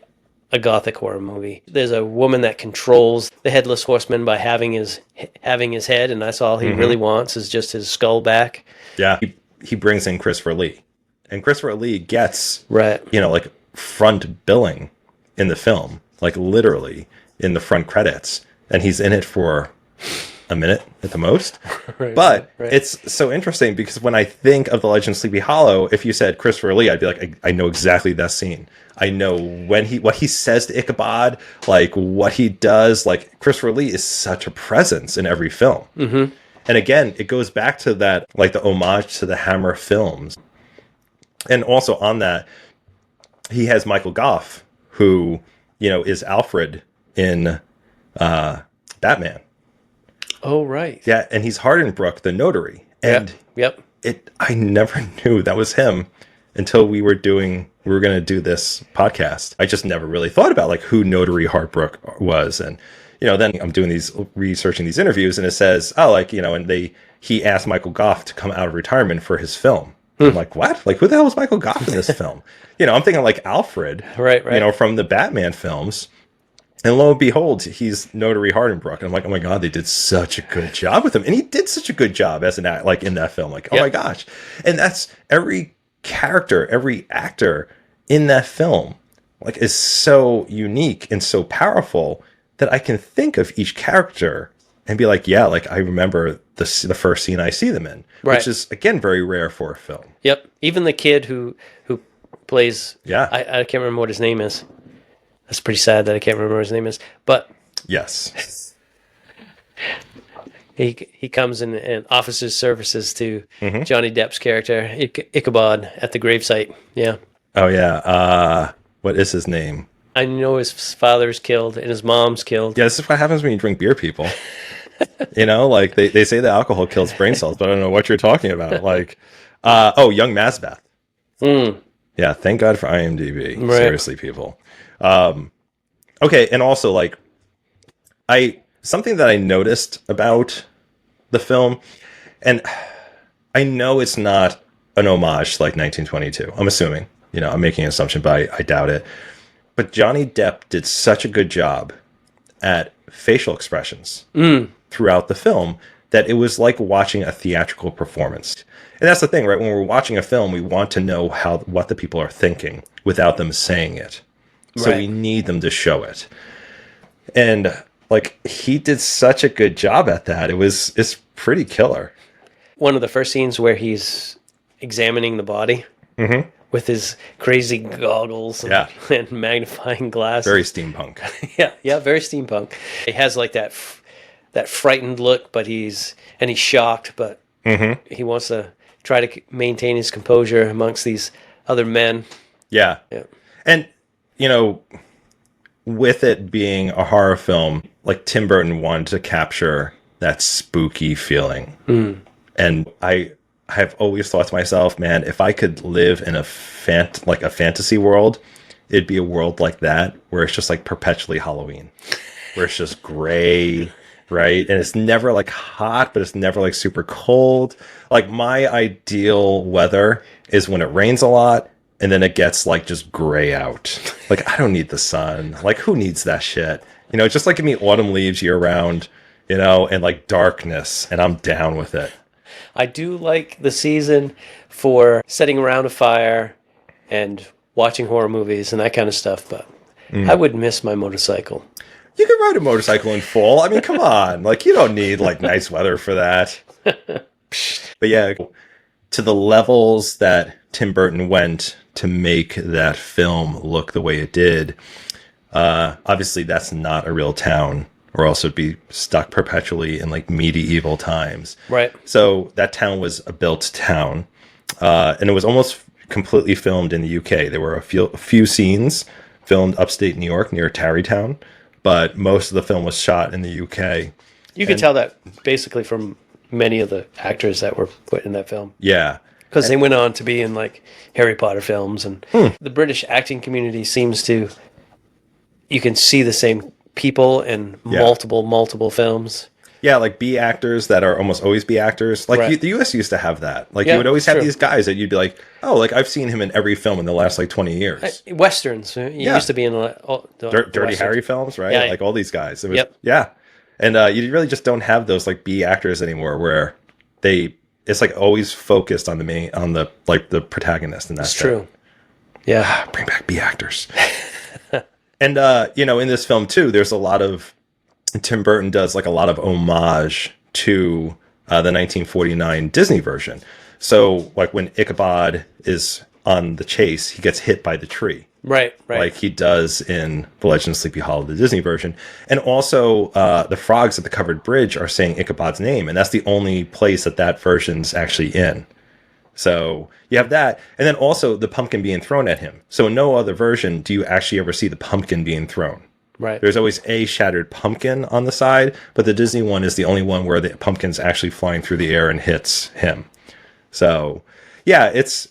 a gothic horror movie. There's a woman that controls the Headless Horseman by having his head, and that's all he really wants is just his skull back. Yeah. He brings in Christopher Lee. And Christopher Lee gets, right, you know, like front billing in the film, like literally in the front credits. And he's in it for a minute at the most. But it's so interesting because when I think of The Legend of Sleepy Hollow, if you said Christopher Lee, I'd be like, I know exactly that scene. I know what he says to Ichabod, like what he does. Like Christopher Lee is such a presence in every film. Mm-hmm. And again, it goes back to that, like the homage to the Hammer films. And also on that, he has Michael Gough, who, you know, is Alfred in Batman. Oh, right. Yeah, and he's Hardenbrook, the notary. And I never knew that was him until we were going to do this podcast. I just never really thought about like who Notary Hardenbrook was. And, you know, then I'm researching these interviews and it says, oh, like, you know, and he asked Michael Gough to come out of retirement for his film. I'm like, what? Like, who the hell was Michael Gough in this film? You know, I'm thinking like Alfred, right. You know, from the Batman films. And lo and behold, he's Notary Hardenbrook. And I'm like, oh my God, they did such a good job with him. And he did such a good job as in that film. Like, oh my gosh. And that's every character, every actor in that film, like, is so unique and so powerful that I can think of each character and be like, yeah, like I remember the first scene I see them in, which is again very rare for a film. Yep. Even the kid who plays, I can't remember what his name is. That's pretty sad that I can't remember what his name is. But yes, he comes in and offers his services to Johnny Depp's character Ichabod at the gravesite. Yeah. Oh yeah. What is his name? I know his father's killed and his mom's killed. Yeah, this is what happens when you drink beer, people. You know, like they say that alcohol kills brain cells, but I don't know what you're talking about. Like, young Masbeth. Yeah, thank God for IMDb. Right. Seriously, people. Okay, and also like something that I noticed about the film, and I know it's not an homage to like 1922. I'm assuming, you know, I'm making an assumption, but I doubt it. But Johnny Depp did such a good job at facial expressions throughout the film that it was like watching a theatrical performance. And that's the thing, right? When we're watching a film, we want to know what the people are thinking without them saying it. So we need them to show it. And like he did such a good job at that. It's pretty killer. One of the first scenes where he's examining the body, with his crazy goggles and, Yeah. and magnifying glasses. Very steampunk. Yeah, very steampunk. He has like that frightened look, but he's shocked, but he wants to try to maintain his composure amongst these other men. Yeah. Yeah. And, you know, with it being a horror film, like Tim Burton wanted to capture that spooky feeling. And I have always thought to myself, man, if I could live in a fantasy world, it'd be a world like that where it's just like perpetually Halloween, where it's just gray, right? And it's never like hot, but it's never like super cold. Like my ideal weather is when it rains a lot and then it gets like just gray out. Like I don't need the sun. Like who needs that shit? You know, just like give me autumn leaves year round, you know, and like darkness, and I'm down with it. I do like the season for sitting around a fire and watching horror movies and that kind of stuff, but I would miss my motorcycle. You can ride a motorcycle in fall. I mean, come on. Like, you don't need, like, nice weather for that. But yeah, to the levels that Tim Burton went to make that film look the way it did, obviously that's not a real town, or else it'd be stuck perpetually in, like, medieval times. Right. So that town was a built town, and it was almost completely filmed in the UK. There were a few scenes filmed upstate New York near Tarrytown, but most of the film was shot in the UK. You could tell that basically from many of the actors that were put in that film. Yeah. Because they went on to be in like Harry Potter films, and the British acting community seems to, you can see the same people in multiple films. Yeah, like B actors that are almost always B actors. Like Right. the US used to have that. Like Yeah, you would always have true. these guys that you'd be like, oh, like I've seen him in every film in the last like 20 years. Westerns. You used to be in Dirty Westerns. Harry films, right? Yeah. Like all these guys. It was, Yep. Yeah. And you really just don't have those like B actors anymore where it's like always focused on the protagonist, and that's It's true. Yeah. Bring back B actors. And you know, in this film too, there's a lot of Tim Burton does like a lot of homage to the 1949 Disney version. So like when Ichabod is on the chase, he gets hit by the tree. Right. Like he does in The Legend of Sleepy Hollow, the Disney version. And also the frogs at the covered bridge are saying Ichabod's name, and that's the only place that version's actually in. So you have that, and then also the pumpkin being thrown at him. So in no other version do you actually ever see the pumpkin being thrown. Right. There's always a shattered pumpkin on the side, but the Disney one is the only one where the pumpkin's actually flying through the air and hits him. So yeah, it's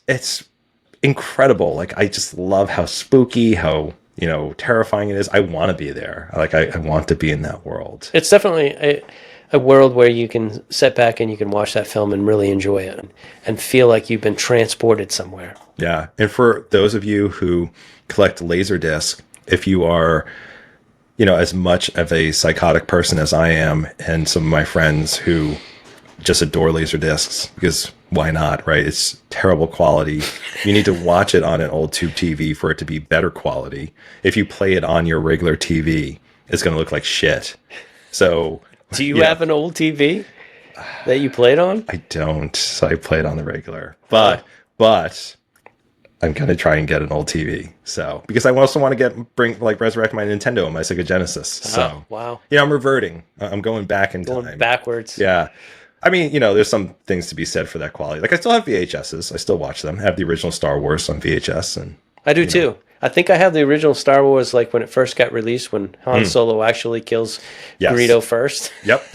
incredible. Like I just love how spooky, how, you know, terrifying it is. I want to be there. Like I want to be in that world. It's definitely a world where you can sit back and you can watch that film and really enjoy it and feel like you've been transported somewhere. Yeah. And for those of you who collect Laserdisc, if you are, you know, as much of a psychotic person as I am, and some of my friends who just adore Laserdiscs, because why not, right? It's terrible quality. You need to watch it on an old tube TV for it to be better quality. If you play it on your regular TV, it's going to look like shit. So... Do you have an old TV that you played on? I don't. So I play it on the regular. But I'm going to try and get an old TV. So, because I also want to resurrect my Nintendo and my Sega Genesis. So, wow. Yeah, I'm reverting. I'm going back in time. Going backwards. Yeah. I mean, you know, there's some things to be said for that quality. Like I still have VHSs. I still watch them. I have the original Star Wars on VHS, and I do too. I think I have the original Star Wars, like when it first got released, when Han Solo actually kills Greedo first. Yep,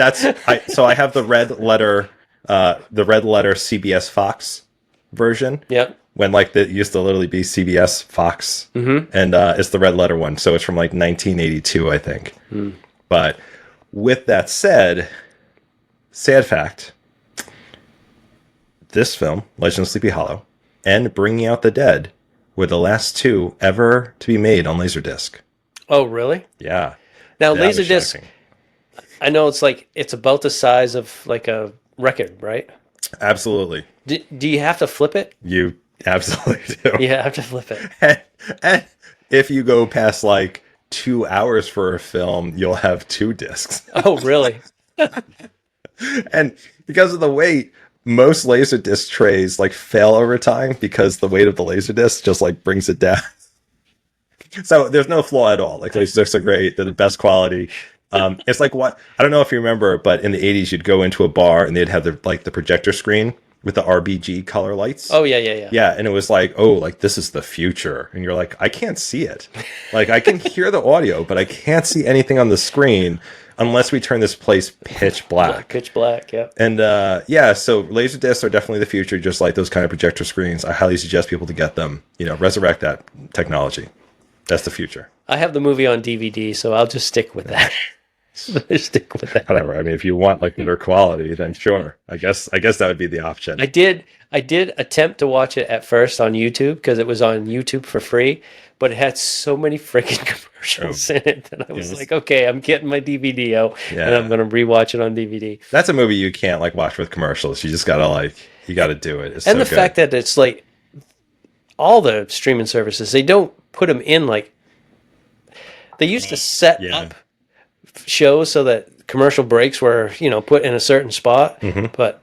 so I have the red letter CBS Fox version. Yep. When like it used to literally be CBS Fox, and it's the red letter one. So it's from like 1982, I think. But with that said, sad fact: this film, Legend of Sleepy Hollow, and Bringing Out the Dead, were the last two ever to be made on Laserdisc. Oh, really? Yeah. Now, That was Laserdisc, shocking. I know it's about the size of like a record, right? Absolutely. Do you have to flip it? You absolutely do. You have to flip it. And if you go past like 2 hours for a film, you'll have two discs. Oh, really? And because of the weight, most Laserdisc trays like fail over time because the weight of the Laserdisc just like brings it down. So there's no flaw at all. Like Laserdiscs are great; they're the best quality. It's like what I don't know if you remember, but in the '80s, you'd go into a bar and they'd have the projector screen with the RGB color lights. Oh yeah. Yeah, and it was like, oh, like this is the future, and you're like, I can't see it. Like I can hear the audio, but I can't see anything on the screen unless we turn this place pitch black. Pitch black, yeah. And yeah, so Laserdiscs are definitely the future, just like those kind of projector screens. I highly suggest people to get them. Resurrect that technology. That's the future. I have the movie on DVD, so I'll just stick with that. Stick with that. Whatever. I mean, if you want like better quality, then sure. I guess that would be the option. I did attempt to watch it at first on YouTube because it was on YouTube for free, but it had so many freaking commercials in it that I was like, okay, I'm getting my DVD out and I'm going to rewatch it on DVD. That's a movie you can't like watch with commercials. You just gotta you gotta do it. It's and so the fact that it's like all the streaming services, they don't put them in like they used to set up shows so that commercial breaks were put in a certain spot, but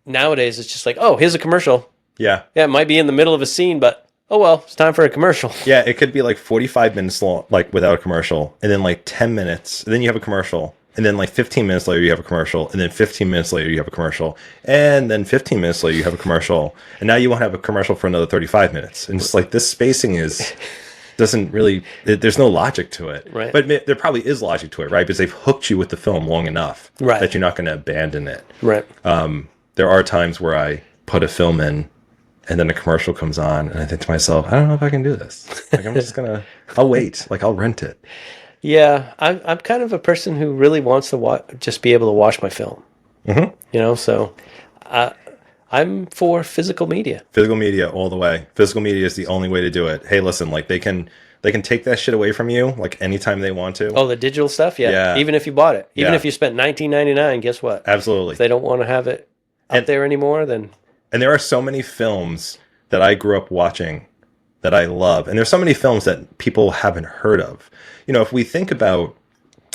nowadays it's just like, oh, here's a commercial. Yeah, it might be in the middle of a scene, but oh well, it's time for a commercial. Yeah, it could be like 45 minutes long, like without a commercial, and then like 10 minutes, and then you have a commercial, and then like 15 minutes later you have a commercial, and then 15 minutes later you have a commercial, and then 15 minutes later you have a commercial, and now you won't have a commercial for another 35 minutes, and just like this spacing doesn't really, there's no logic to it. Right. But there probably is logic to it, right? Because they've hooked you with the film long enough that you're not going to abandon it. Right. There are times where I put a film in and then a commercial comes on and I think to myself, I don't know if I can do this. Like, I'm just going to, I'll wait. Like, I'll rent it. Yeah. I'm kind of a person who really wants to just be able to watch my film. So I'm for physical media. Physical media all the way. Physical media is the only way to do it. Hey, listen, like they can take that shit away from you like anytime they want to. Oh, the digital stuff? Yeah. Even if you bought it. Even if you spent $19.99, guess what? Absolutely. If they don't want to have it out there anymore, then... And there are so many films that I grew up watching that I love. And there's so many films that people haven't heard of. If we think about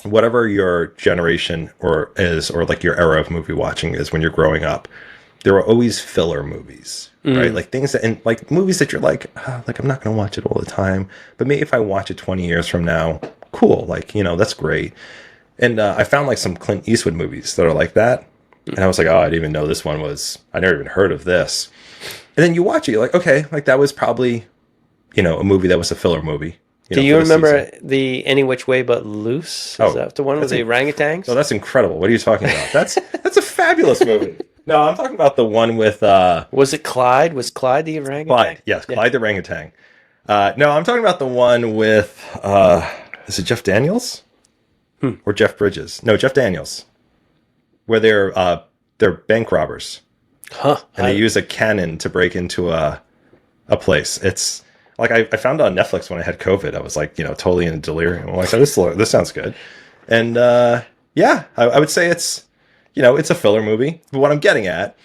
whatever your generation or like your era of movie watching is when you're growing up, there were always filler movies, right? Like things and like movies that you're like I'm not going to watch it all the time, but maybe if I watch it 20 years from now, cool. Like, that's great. And I found like some Clint Eastwood movies that are like that. And I was like, oh, I didn't even know this one was, I never even heard of this. And then you watch it, you're like, okay, like that was probably, a movie that was a filler movie. Do you remember the Any Which Way But Loose? Is that the one with the orangutans? Oh, that's incredible. What are you talking about? That's a fabulous movie. No, I'm talking about the one with... Was it Clyde? Was Clyde the orangutan? Clyde, yes, Clyde the orangutan. No, I'm talking about the one with... is it Jeff Daniels? Or Jeff Bridges? No, Jeff Daniels. Where they're bank robbers. And they use a cannon to break into a place. It's... Like, I found it on Netflix when I had COVID. I was like, totally in delirium. I'm like, oh, this sounds good. And yeah, I would say it's... it's a filler movie. But what I'm getting at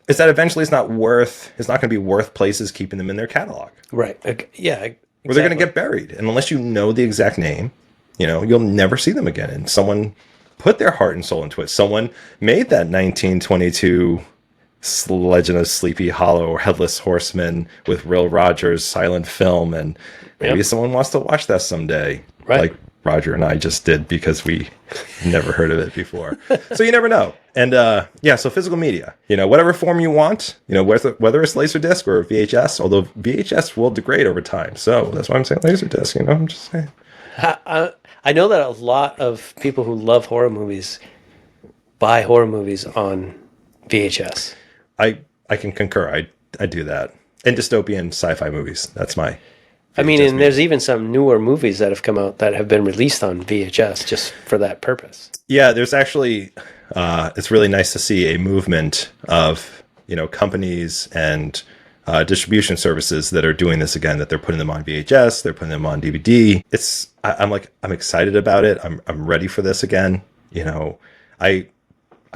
is that eventually it's not going to be worth places keeping them in their catalog. Right. Yeah. Exactly. Or they're going to get buried. And unless you know the exact name, you'll never see them again. And someone put their heart and soul into it. Someone made that 1922 Legend of Sleepy Hollow or Headless Horseman with Will Rogers silent film. And maybe someone wants to watch that someday. Right. Like Roger and I just did because we never heard of it before. So you never know. And so physical media, whatever form you want, whether it's Laserdisc or VHS, although VHS will degrade over time. So that's why I'm saying Laserdisc, I'm just saying. I know that a lot of people who love horror movies buy horror movies on VHS. I can concur. I do that. And dystopian sci-fi movies. That's my... and there's even some newer movies that have come out that have been released on VHS just for that purpose. Yeah, there's actually, it's really nice to see a movement of, companies and distribution services that are doing this again, that they're putting them on VHS, they're putting them on DVD. I'm excited about it. I'm ready for this again.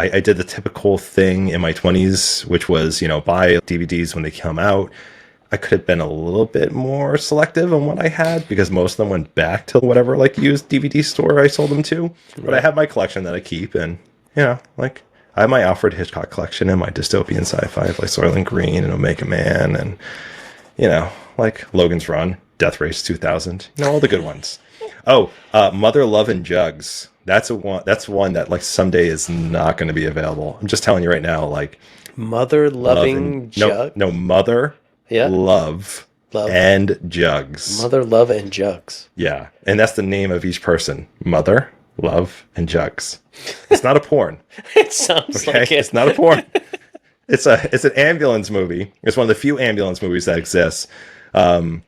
I did the typical thing in my 20s, which was, buy DVDs when they come out. I could have been a little bit more selective on what I had because most of them went back to whatever used DVD store I sold them to. Right. But I have my collection that I keep, and I I have my Alfred Hitchcock collection and my dystopian sci-fi, like Soylent Green and Omega Man, and like Logan's Run, Death Race 2000, all the good ones. Oh, Mother Love and Jugs. That's one that like someday is not going to be available. I'm just telling you right now, like Mother Loving Jug. No, Mother Love and Jugs. Mother Love and Jugs. Yeah, and that's the name of each person. Mother Love and Jugs. It's not a porn. It sounds like it. It's not a porn. It's an ambulance movie. It's one of the few ambulance movies that exists. I'm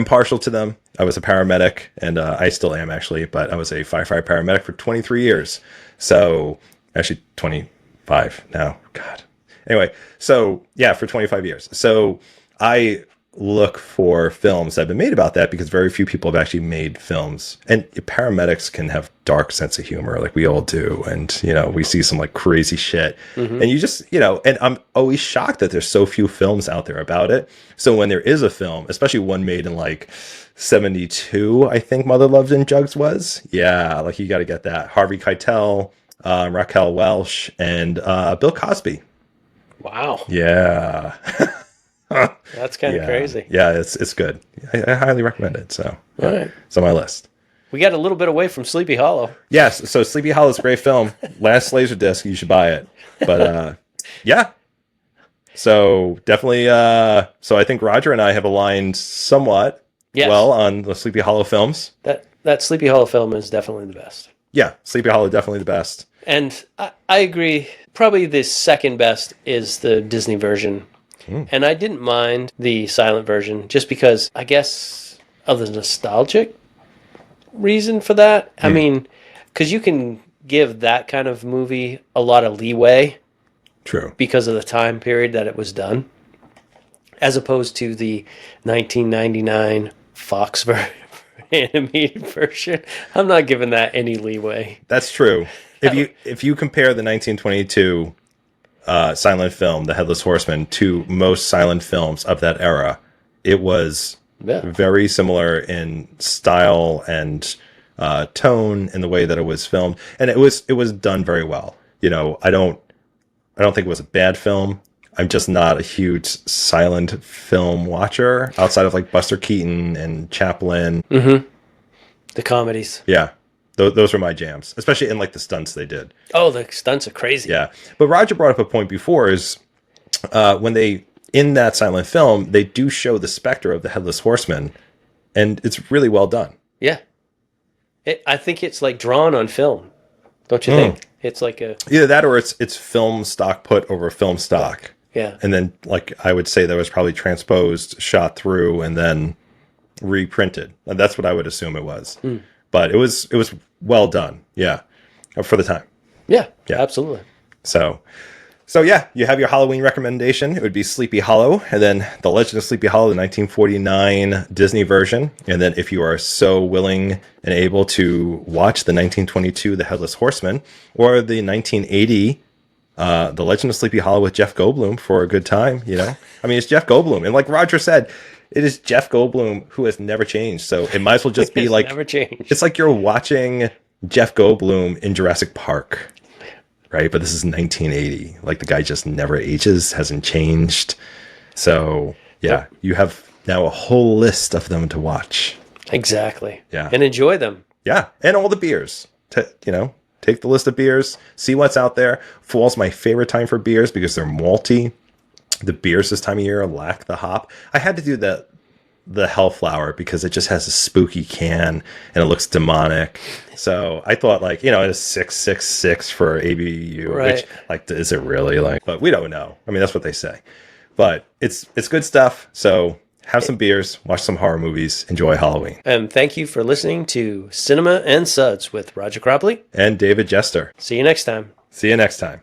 partial to them. I was a paramedic, and I still am actually, but I was a firefighter paramedic for 23 years. So actually 25 now. God. Anyway, so yeah, for 25 years. So I look for films that have been made about that because very few people have actually made films. And paramedics can have dark sense of humor like we all do. And, we see some like crazy shit. Mm-hmm. And you just, and I'm always shocked that there's so few films out there about it. So when there is a film, especially one made in like 72, I think Mother Loves and Jugs was. Yeah, like you got to get that. Harvey Keitel, Raquel Welch, and Bill Cosby. Wow. Yeah. That's kind of crazy. Yeah, it's good. I highly recommend it. So all right. It's on my list. We got a little bit away from Sleepy Hollow. Yes, so Sleepy Hollow is a great film. Last Laserdisc, you should buy it. But yeah. So definitely so I think Roger and I have aligned somewhat well on the Sleepy Hollow films. That Sleepy Hollow film is definitely the best. Yeah, Sleepy Hollow definitely the best. And I agree. Probably the second best is the Disney version. And I didn't mind the silent version just because, I guess, of the nostalgic reason for that. I mean, because you can give that kind of movie a lot of leeway. True. Because of the time period that it was done. As opposed to the 1999 Fox animated version. I'm not giving that any leeway. That's true. If you compare the 1922 silent film, The Headless Horseman, to most silent films of that era, it was very similar in style and tone in the way that it was filmed, and it was done very well. I don't think it was a bad film. I'm just not a huge silent film watcher outside of like Buster Keaton and Chaplin. Mm-hmm. The comedies. Yeah. Those were my jams, especially in like the stunts they did. Oh, the stunts are crazy. Yeah. But Roger brought up a point before is when they, in that silent film, they do show the specter of the Headless Horseman, and it's really well done. Yeah. I think it's like drawn on film. Don't you think? It's like either that or it's film stock put over film stock. Yeah. And then like I would say that was probably transposed, shot through, and then reprinted. And that's what I would assume it was. But it was well done, for the time. Yeah, absolutely. So yeah, you have your Halloween recommendation. It would be Sleepy Hollow, and then The Legend of Sleepy Hollow, the 1949 Disney version. And then if you are so willing and able to watch the 1922 The Headless Horseman, or the 1980 The Legend of Sleepy Hollow with Jeff Goldblum for a good time, I mean, it's Jeff Goldblum, and like Roger said, it is Jeff Goldblum who has never changed. So it might as well just be like never changed. It's like you're watching Jeff Goldblum in Jurassic Park, right? But this is 1980. Like the guy just never ages, hasn't changed. So yeah, you have now a whole list of them to watch. Exactly. Yeah, and enjoy them. Yeah, and all the beers. Take the list of beers, see what's out there. Fall's my favorite time for beers because they're malty. The beers this time of year lack the hop. I had to do the Hellflower because it just has a spooky can and it looks demonic. So I thought like, it's 666 for ABU, right. Which like, is it really like, but we don't know. I mean, that's what they say, but it's good stuff. So have some beers, watch some horror movies, enjoy Halloween. And thank you for listening to Cinema and Suds with Roger Cropley and David Jester. See you next time. See you next time.